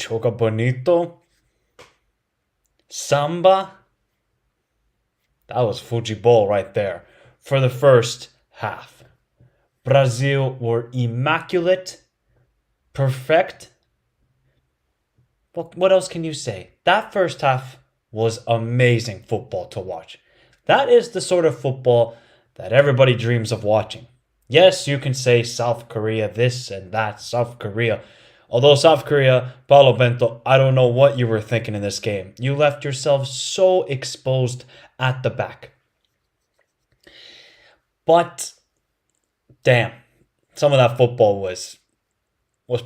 Joga Bonito, Samba. That was Fuji Bowl right there for the first half. Brazil were immaculate, perfect. What else can you say? That first half was amazing football to watch. That is the sort of football that everybody dreams of watching. Yes, you can say South Korea this and that, South Korea. Although South Korea, Paulo Bento, I don't know what you were thinking in this game. You left yourself so exposed at the back. But damn, some of that football was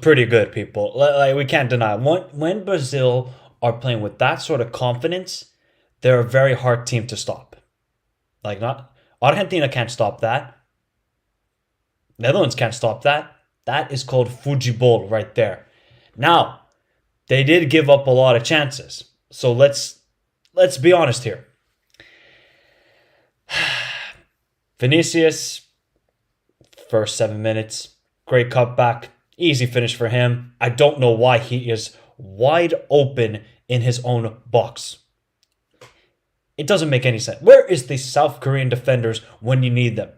pretty good, people. Like we can't deny it. When Brazil are playing with that sort of confidence, they're a very hard team to stop. Like not Argentina can't stop that. Netherlands can't stop that. That is called Fujibol right there. Now, they did give up a lot of chances. So let's be honest here. Vinicius, first 7 minutes, great cutback, easy finish for him. I don't know why he is wide open in his own box. It doesn't make any sense. Where is the South Korean defenders when you need them?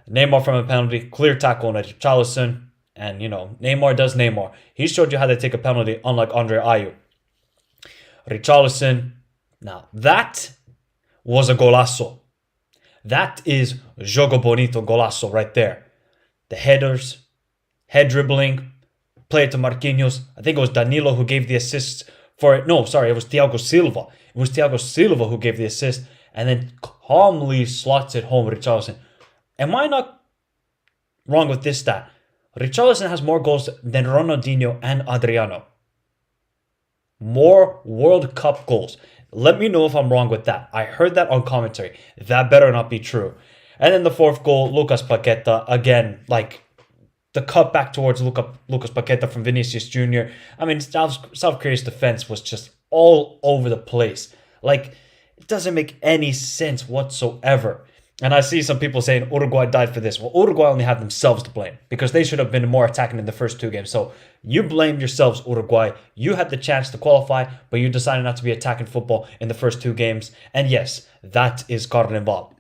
Neymar from a penalty, clear tackle on Richarlison. And, Neymar does Neymar. He showed you how to take a penalty, unlike Andre Ayew. Richarlison. Now, that was a golazo. That is Joga Bonito golazo right there. The headers, head dribbling, play it to Marquinhos. I think it was Danilo who gave the assist for it. No, sorry, it was Thiago Silva. It was Thiago Silva who gave the assist and then calmly slots it home, Richarlison. Am I not wrong with this stat? Richarlison has more goals than Ronaldinho and Adriano. More World Cup goals. Let me know if I'm wrong with that. I heard that on commentary. That better not be true. And then the fourth goal, Lucas Paqueta. Again, like the cut back towards Lucas Paqueta from Vinicius Jr. I mean, South Korea's defense was just all over the place. Like, it doesn't make any sense whatsoever. And I see some people saying Uruguay died for this. Well, Uruguay only have themselves to blame because they should have been more attacking in the first two games. So you blame yourselves, Uruguay. You had the chance to qualify, but you decided not to be attacking football in the first two games. And yes, that is Carnival.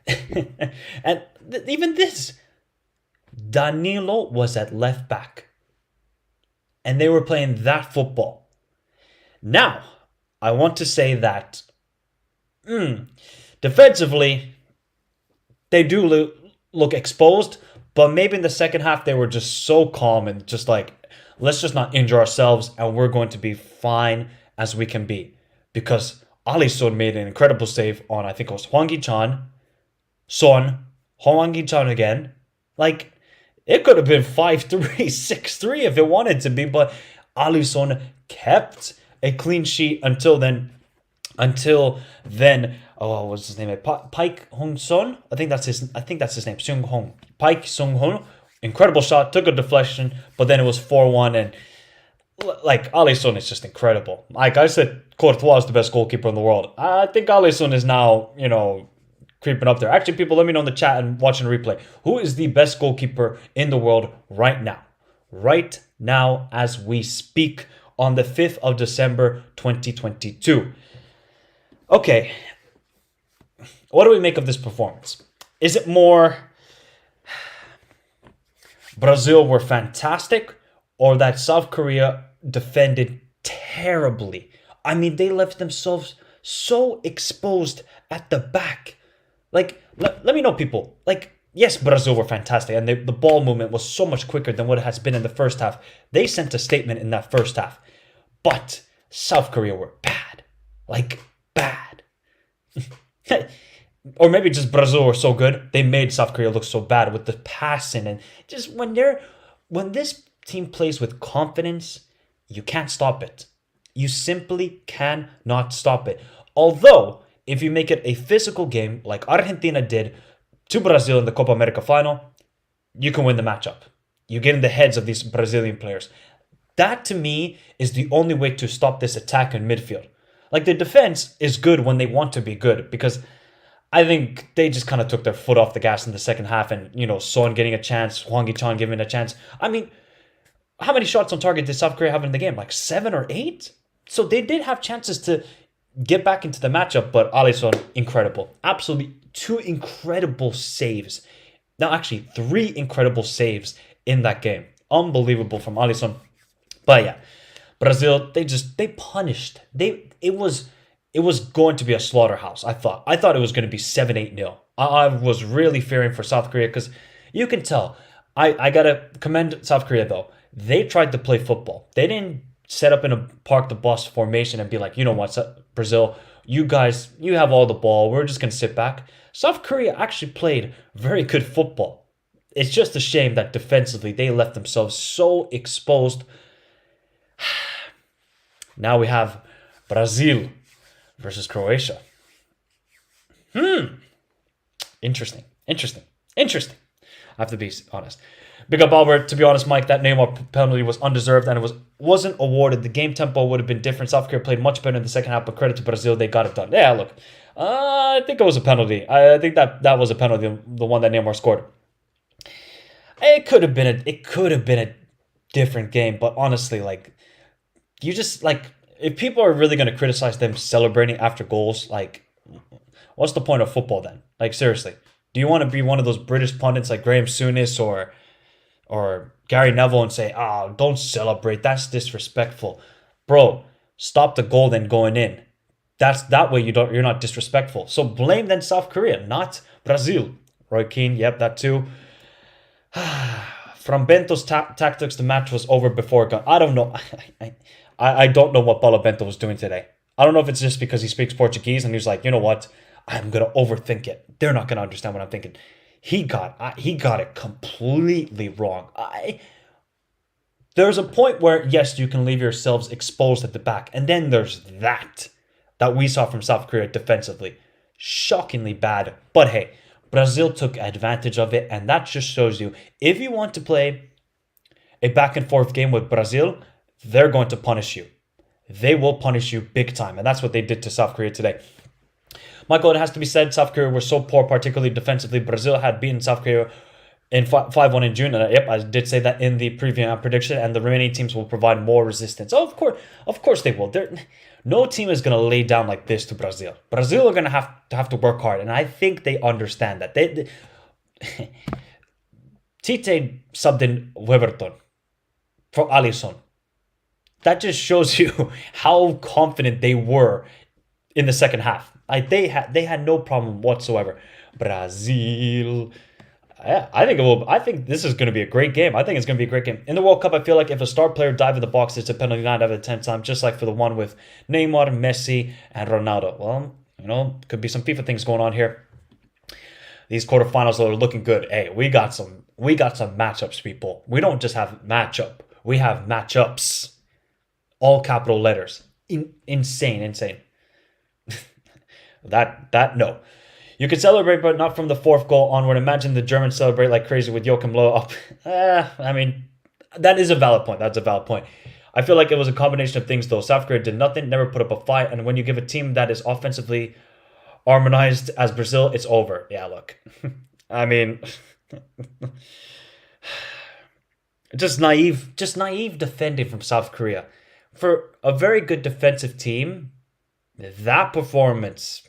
And even this, Danilo was at left back. And they were playing that football. Now, I want to say that defensively, they do look exposed, but maybe in the second half they were just so calm and just like, let's just not injure ourselves and we're going to be fine as we can be. Because Alisson made an incredible save on, I think it was Hwang Hee-chan, Son, Hwang Hee-chan again. Like, it could have been 5-3, 6-3 if it wanted to be, but Alisson kept a clean sheet until then. Oh, what's his name? Pike Hong-son? I think that's his name. Seung Hong. Pike Seung-hong. Incredible shot, took a deflection, but then it was 4-1 and like Alisson is just incredible. Like I said, Courtois is the best goalkeeper in the world. I think Alisson is now, creeping up there. Actually, people, let me know in the chat and watching the replay. Who is the best goalkeeper in the world right now? Right now as we speak on the 5th of December, 2022. Okay. What do we make of this performance? Is it more Brazil were fantastic or that South Korea defended terribly? I mean, they left themselves so exposed at the back. Like, let me know, people. Like, yes, Brazil were fantastic and the ball movement was so much quicker than what it has been in the first half. They sent a statement in that first half. But South Korea were bad. Like, bad. Or maybe just Brazil were so good, they made South Korea look so bad with the passing. And just when this team plays with confidence, you can't stop it. You simply cannot stop it. Although, if you make it a physical game like Argentina did to Brazil in the Copa America final, you can win the matchup. You get in the heads of these Brazilian players. That, to me, is the only way to stop this attack in midfield. Like, the defense is good when they want to be good because I think they just kind of took their foot off the gas in the second half and, Son getting a chance, Hwang Hee-chan giving a chance. I mean, how many shots on target did South Korea have in the game? Like 7 or 8? So they did have chances to get back into the matchup, but Alisson, incredible. Absolutely two incredible saves. Now, actually, three incredible saves in that game. Unbelievable from Alisson. But yeah, Brazil, they punished. It was going to be a slaughterhouse, I thought. I thought it was going to be 7-8-0. I was really fearing for South Korea because you can tell. I gotta commend South Korea though. They tried to play football. They didn't set up in a park the bus formation and be like, you know what, Brazil, you guys, you have all the ball. We're just gonna sit back. South Korea actually played very good football. It's just a shame that defensively they left themselves so exposed. Now we have Brazil versus Croatia. Interesting. I have to be honest. Big up Albert. To be honest, Mike, that Neymar penalty was undeserved and wasn't awarded. The game tempo would have been different. South Korea played much better in the second half, but credit to Brazil, they got it done. Yeah, look, I think it was a penalty. I think that was a penalty, the one that Neymar scored. It could have been a different game, but honestly, like, you just like, if people are really gonna criticize them celebrating after goals, like, what's the point of football then? Like, seriously, do you want to be one of those British pundits like Graham Souness or Gary Neville and say, "Oh, don't celebrate. That's disrespectful." Bro, stop the goal then going in. That way you're not disrespectful. So blame then South Korea, not Brazil. Roy Keane, yep, that too. From Bento's tactics, the match was over before it got. I don't know. I don't know what Paulo Bento was doing today. I don't know if it's just because he speaks Portuguese and he's like, you know what? I'm gonna overthink it. They're not gonna understand what I'm thinking. He got it completely wrong. There's a point where yes, you can leave yourselves exposed at the back, and then there's that we saw from South Korea defensively, shockingly bad. But hey, Brazil took advantage of it, and that just shows you if you want to play a back and forth game with Brazil, they're going to punish you. They will punish you big time, and that's what they did to South Korea today. Michael, it has to be said, South Korea were so poor, particularly defensively. Brazil had beaten South Korea in 5-1 in June. And yep, I did say that in the preview prediction. And the remaining teams will provide more resistance. Oh, of course they will. No team is going to lay down like this to Brazil. Brazil are going to have to work hard. And I think they understand that. Tite subbed in Weverton for Alisson. That just shows you how confident they were in the second half. They had no problem whatsoever. Brazil. Yeah, I think this is going to be a great game. I think it's going to be a great game. In the World Cup, I feel like if a star player dive in the box, it's a penalty 9 out of 10 times, just like for the one with Neymar, Messi, and Ronaldo. Well, could be some FIFA things going on here. These quarterfinals are looking good. Hey, we got some matchups, people. We don't just have matchup. We have matchups. All capital letters. Insane. That no. You can celebrate, but not from the fourth goal onward. Imagine the Germans celebrate like crazy with Joachim Low up. I mean, that is a valid point. That's a valid point. I feel like it was a combination of things, though. South Korea did nothing, never put up a fight, and when you give a team that is offensively harmonized as Brazil, it's over. Yeah, look. I mean, just naive defending from South Korea. For a very good defensive team, that performance,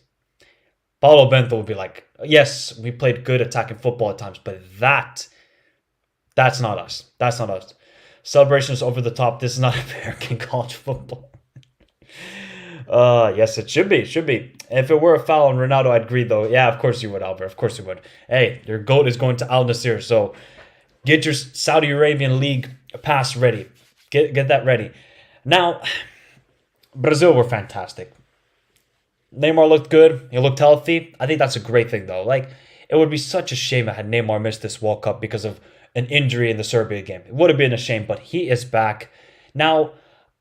Paulo Bento would be like, yes, we played good attacking football at times, but that's not us. That's not us. Celebrations over the top. This is not American college football. Yes, it should be. If it were a foul on Ronaldo, I'd agree, though. Yeah, of course you would, Albert. Of course you would. Hey, your GOAT is going to Al Nassr, so get your Saudi Arabian League pass ready. Get that ready. Now, Brazil were fantastic. Neymar looked good. He looked healthy. I think that's a great thing, though. Like, it would be such a shame had Neymar missed this World Cup because of an injury in the Serbia game. It would have been a shame, but he is back. Now,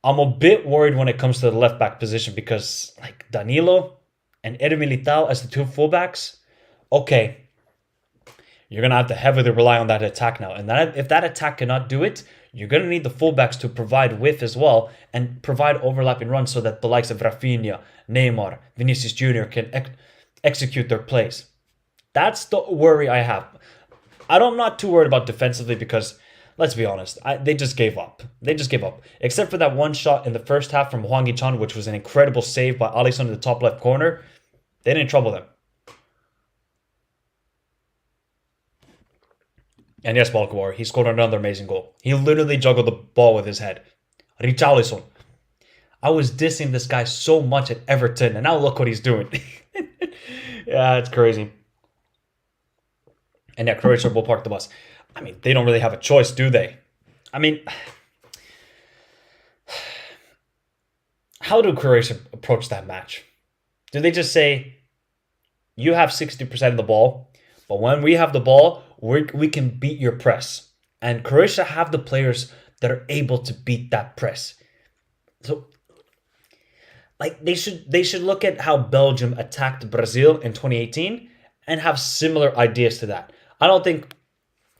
I'm a bit worried when it comes to the left back position because, like, Danilo and Eder Militao as the two fullbacks, okay, you're going to have to heavily rely on that attack now. And if that attack cannot do it, you're going to need the fullbacks to provide width as well and provide overlapping runs so that the likes of Rafinha, Neymar, Vinicius Jr. can execute their plays. That's the worry I have. I'm not too worried about defensively because let's be honest, they just gave up. They just gave up. Except for that one shot in the first half from Hwang Hee-chan, which was an incredible save by Alisson in the top left corner. They didn't trouble them. And yes, Balkawar, he scored another amazing goal. He literally juggled the ball with his head. Richarlison. I was dissing this guy so much at Everton, and now look what he's doing. Yeah, it's crazy. And yeah, Croatia will park the bus. I mean, they don't really have a choice, do they? I mean, how do Croatia approach that match? Do they just say, you have 60% of the ball, but when we have the ball, we can beat your press? And Croatia have the players that are able to beat that press. So, like, they should look at how Belgium attacked Brazil in 2018 and have similar ideas to that. I don't think,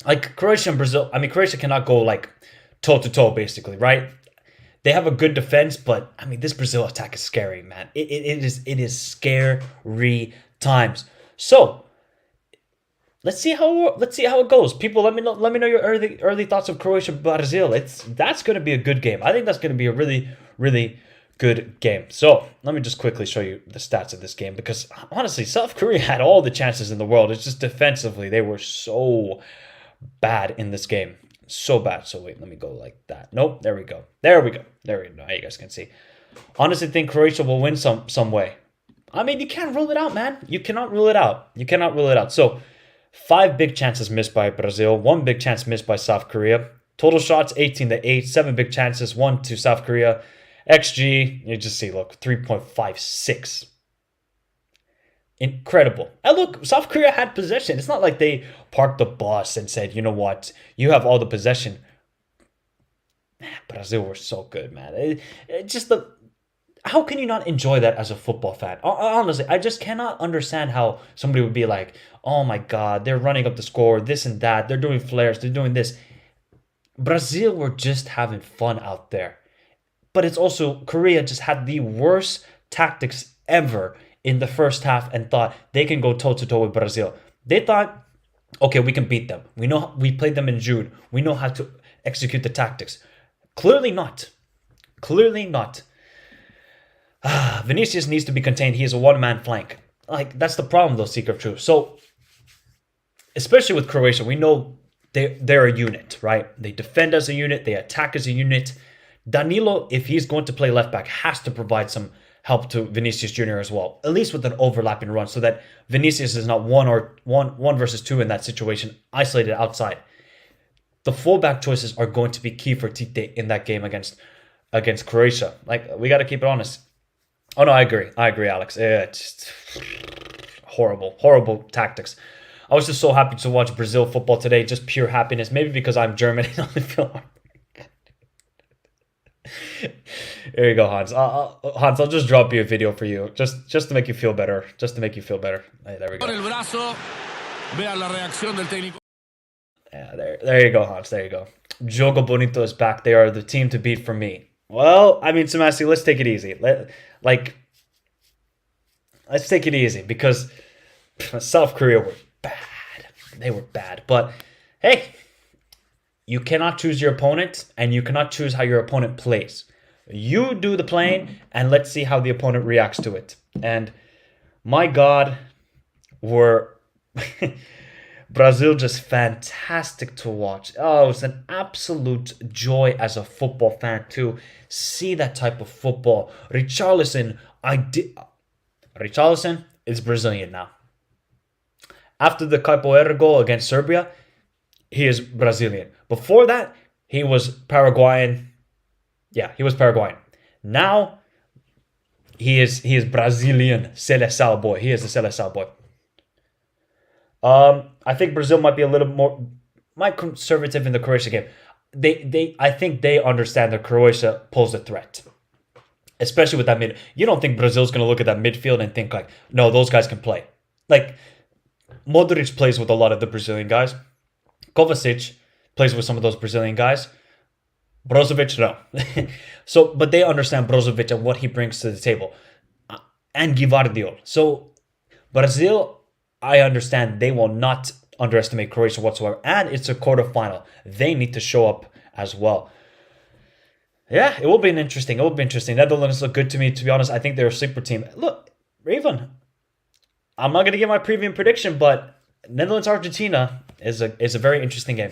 like, Croatia and Brazil, I mean, Croatia cannot go, like, toe-to-toe, basically, right? They have a good defense, but, I mean, this Brazil attack is scary, man. It is scary times. So, let's see how it goes. People, let me know your early thoughts of Croatia Brazil. That's going to be a good game. I think that's going to be a really, really good game. So let me just quickly show you the stats of this game, because honestly, South Korea had all the chances in the world. It's just defensively they were so bad in this game, so bad. So wait, let me go like that. Nope, there we go. Now you guys can see. Honestly, think Croatia will win some way. I mean, you can't rule it out, man. You cannot rule it out. So 5 big chances missed by Brazil, 1 big chance missed by South Korea. Total shots 18-8, 7 big chances, 1 to South Korea. XG, you just see, look, 3.56. Incredible. And look, South Korea had possession. It's not like they parked the bus and said, you know what, you have all the possession. Brazil were so good, man. How can you not enjoy that as a football fan? Honestly, I just cannot understand how somebody would be like, oh my God, they're running up the score, this and that. They're doing flares, they're doing this. Brazil were just having fun out there. But it's also, Korea just had the worst tactics ever in the first half and thought they can go toe-to-toe with Brazil. They thought, okay, we can beat them. We played them in June. We know how to execute the tactics. Clearly not. Vinicius needs to be contained. He is a one-man flank. Like, that's the problem, though, Seeker of Truth. So, especially with Croatia, we know they're a unit, right? They defend as a unit. They attack as a unit. Danilo, if he's going to play left back, has to provide some help to Vinicius Jr. as well, at least with an overlapping run, so that Vinicius is not one versus two in that situation, isolated outside. The fullback choices are going to be key for Tite in that game against Croatia. Like, we got to keep it honest. Oh no, I agree, Alex. It's horrible tactics. I was just so happy to watch Brazil football today, just pure happiness. Maybe because I'm German and only feel. There you go, Hans. Hans, I'll just drop you a video for you, just to make you feel better. Hey, there we go. Yeah, there you go, Hans. There you go. Joga Bonito is back. They are the team to beat for me. Well, I mean, Samasi, let's take it easy. Let's take it easy, because South Korea were bad. They were bad. But hey, you cannot choose your opponent, and you cannot choose how your opponent plays. You do the playing, and let's see how the opponent reacts to it. And my God, were Brazil just fantastic to watch. Oh, it was an absolute joy as a football fan to see that type of football. Richarlison is Brazilian now. After the Capoeira goal against Serbia, he is Brazilian. Before that, he was Paraguayan. Yeah, he was Paraguayan. Now, he is Brazilian. Seleção boy. He is the Seleção boy. I think Brazil might be a little more conservative in the Croatia game. I think they understand that Croatia poses a threat, especially with that mid. You don't think Brazil's going to look at that midfield and think like, no, those guys can play. Like, Modric plays with a lot of the Brazilian guys. Kovacic plays with some of those Brazilian guys. Brozovic, no. But they understand Brozovic and what he brings to the table. And Gvardiol. So, Brazil, I understand they will not underestimate Croatia whatsoever. And it's a quarterfinal. They need to show up as well. Yeah, it will be interesting. It will be interesting. Netherlands look good to me, to be honest. I think they're a sleeper team. Look, Raven, I'm not going to give my preview prediction, but Netherlands-Argentina is a very interesting game.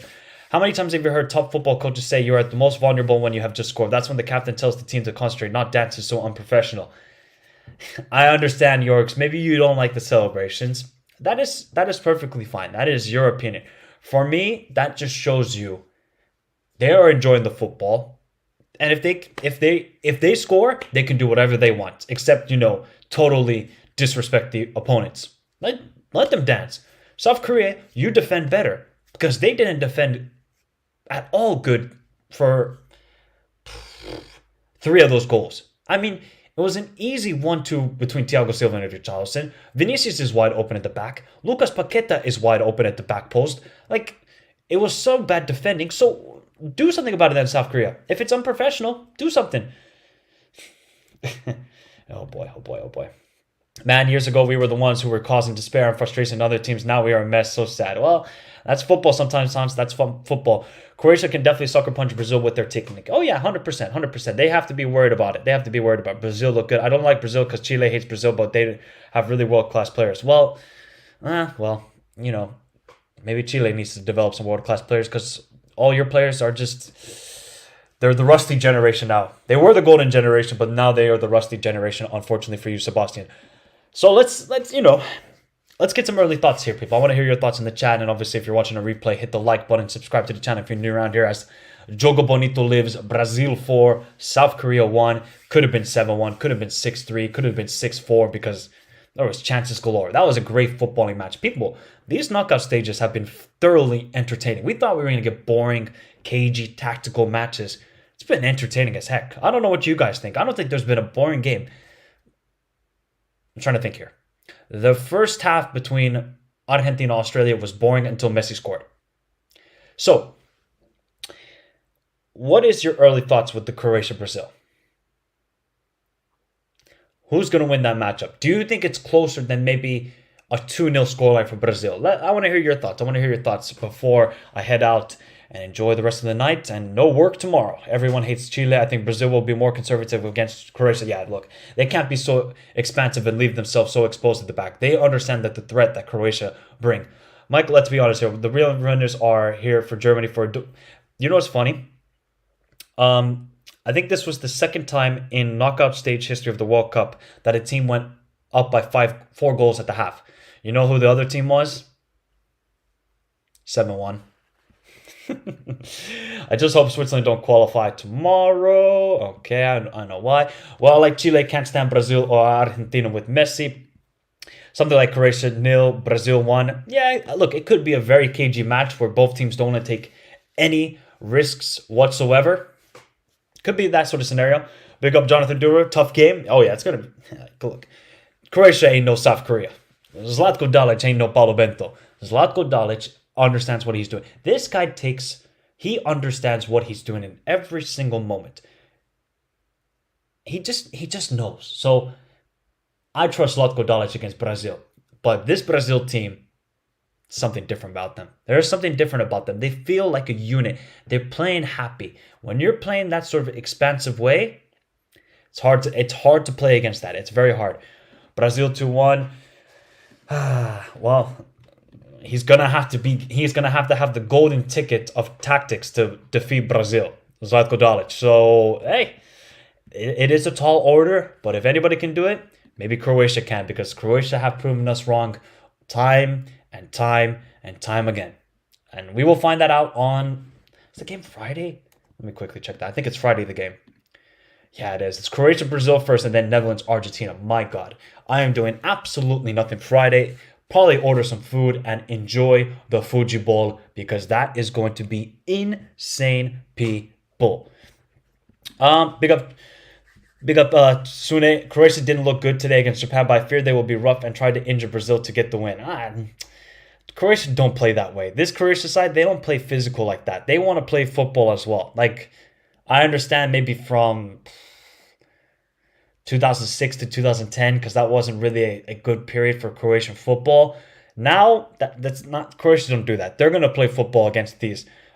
How many times have you heard top football coaches say you're at the most vulnerable when you have just scored? That's when the captain tells the team to concentrate, not dance. Is so unprofessional. I understand, Yorks. Maybe you don't like the celebrations. That is perfectly fine. That is your opinion. For me, that just shows you they are enjoying the football, and if they score, they can do whatever they want, except totally disrespect the opponents. Let them dance. South Korea, you defend better because they didn't defend at all good for 3 of those goals. I mean, it was an easy 1-2 between Thiago Silva and Richarlison. Vinicius is wide open at the back. Lucas Paqueta is wide open at the back post. It was so bad defending. So do something about it then, South Korea. If it's unprofessional, do something. Oh boy, oh boy, oh boy. Man, years ago we were the ones who were causing despair and frustration in other teams. Now we are a mess. So sad. Well, that's football sometimes, Hans. That's fun football. Croatia can definitely sucker punch Brazil with their technique. Oh yeah, 100%, 100%. They have to be worried about it. They have to be worried about it. Brazil look good. I don't like Brazil because Chile hates Brazil, but they have really world-class players. Well, maybe Chile needs to develop some world-class players because all your players are just... They're the rusty generation now. They were the golden generation, but now they are the rusty generation, unfortunately for you, Sebastian. So let's get some early thoughts here, people. I want to hear your thoughts in the chat, and obviously if you're watching a replay, hit the like button, subscribe to the channel if you're new around here. As Joga Bonito lives, Brazil 4, South Korea 1, could have been 7-1, could have been 6-3, could have been 6-4 because there was chances galore. That was a great footballing match. People, these knockout stages have been thoroughly entertaining. We thought we were going to get boring, cagey, tactical matches. It's been entertaining as heck. I don't know what you guys think. I don't think there's been a boring game. I'm trying to think here. The first half between Argentina and Australia was boring until Messi scored. So, what is your early thoughts with the Croatia-Brazil? Who's going to win that matchup? Do you think it's closer than maybe a 2-0 scoreline for Brazil? I want to hear your thoughts. I want to hear your thoughts before I head out and enjoy the rest of the night and no work tomorrow. Everyone hates Chile. I think Brazil will be more conservative against Croatia. Yeah, look, they can't be so expansive and leave themselves so exposed at the back. They understand that the threat that Croatia bring. Mike, let's be honest here. The real runners are here for Germany for... You know what's funny? I think this was the second time in knockout stage history of the World Cup that a team went up by 4 goals at the half. You know who the other team was? 7-1. I just hope Switzerland don't qualify tomorrow. Okay, I know why. Well, like Chile can't stand Brazil or Argentina with Messi. Something like Croatia 0, Brazil 1. Yeah, look, it could be a very cagey match where both teams don't want to take any risks whatsoever. Could be that sort of scenario. Big up Jonathan Dura. Tough game. Oh yeah, it's gonna be... Look, Croatia ain't no South Korea. Zlatko Dalic ain't no Paulo Bento. Zlatko Dalic understands what he's doing. This guy he understands what he's doing in every single moment. He just knows. So I trust Zlatko Dalic against Brazil. But this Brazil team, something different about them. There's something different about them. They feel like a unit. They're playing happy. When you're playing that sort of expansive way, it's hard to play against that. It's very hard. Brazil 2-1. Well, he's gonna have to have the golden ticket of tactics to defeat Brazil, Zlatko Dalic. So hey, it is a tall order, but if anybody can do it, maybe Croatia can, because Croatia have proven us wrong time and time and time again. And we will find that out on... Is the game Friday? Let me quickly check that. I think it's Friday, the game. Yeah, it is. It's Croatia, Brazil first, and then Netherlands, Argentina. My God. I am doing absolutely nothing Friday. Probably order some food and enjoy the Fuji Bowl, because that is going to be insane, people. Big up Sune. Croatia didn't look good today against Japan, but I fear they will be rough and try to injure Brazil to get the win. Croatia don't play that way. This Croatia side, they don't play physical like that. They want to play football as well. Like, I understand maybe from 2006 to 2010, because that wasn't really a good period for Croatian football. Now that's not Croatia don't do that. They're gonna play football against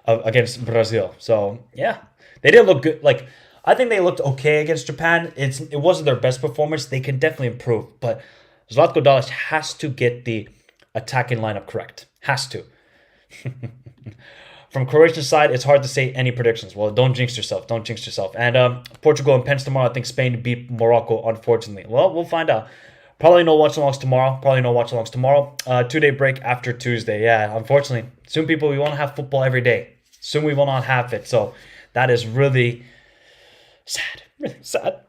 against Brazil. So yeah, they did look good. Like I think they looked okay against Japan. It wasn't their best performance. They can definitely improve, but Zlatko Dalic has to get the attacking lineup correct. Has to. From Croatia's side, it's hard to say any predictions. Well, don't jinx yourself. Don't jinx yourself. And Portugal and Pence tomorrow. I think Spain beat Morocco, unfortunately. Well, we'll find out. Probably no watch-alongs tomorrow. 2-day break after Tuesday. Yeah, unfortunately. Soon, people, we won't have football every day. Soon we will not have it. So that is really sad. Really sad.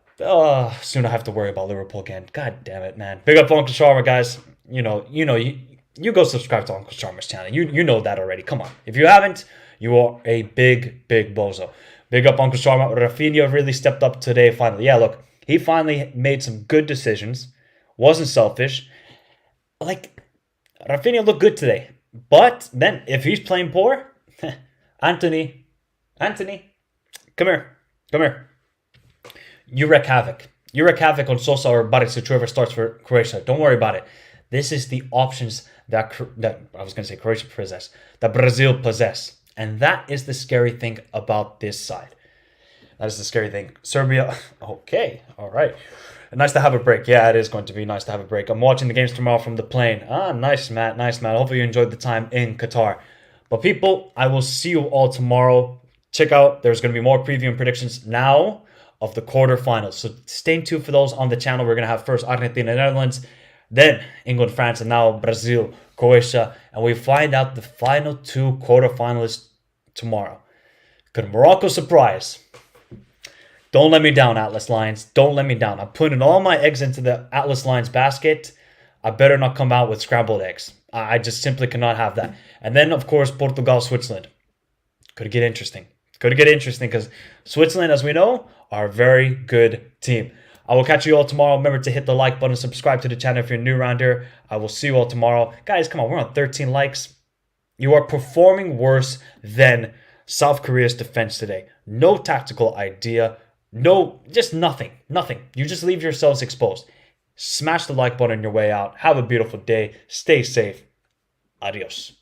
Soon I have to worry about Liverpool again. God damn it, man. Big up Uncle Sharma, guys. You go subscribe to Uncle Sharma's channel. You know that already. Come on. If you haven't, you are a big bozo. Big up Uncle Sharma. Rafinha really stepped up today finally. Yeah, look. He finally made some good decisions. Wasn't selfish. Like, Rafinha looked good today. But then, if he's playing poor, Anthony, come here. You wreak havoc. You wreak havoc on Sosa or Barisic, whoever starts for Croatia. Don't worry about it. This is the options that I was going to say Croatia possess, that Brazil possess. And that is the scary thing about this side. That is the scary thing. Serbia, okay, all right. Nice to have a break. Yeah, it is going to be nice to have a break. I'm watching the games tomorrow from the plane. Nice, Matt. Nice, Matt. Hopefully you enjoyed the time in Qatar. But people, I will see you all tomorrow. Check out, there's going to be more preview and predictions now of the quarterfinals. So stay tuned for those on the channel. We're going to have first Argentina, Netherlands, then England, France, and now Brazil, Croatia. And we find out the final two quarterfinalists tomorrow. Could Morocco surprise? Don't let me down, Atlas Lions. Don't let me down. I'm putting all my eggs into the Atlas Lions basket. I better not come out with scrambled eggs. I just simply cannot have that. And then, of course, Portugal, Switzerland. Could get interesting. Could get interesting because Switzerland, as we know, are a very good team. I will catch you all tomorrow. Remember to hit the like button, subscribe to the channel if you're new around here. I will see you all tomorrow. Guys, come on. We're on 13 likes. You are performing worse than South Korea's defense today. No tactical idea. No, just nothing. Nothing. You just leave yourselves exposed. Smash the like button on your way out. Have a beautiful day. Stay safe. Adios.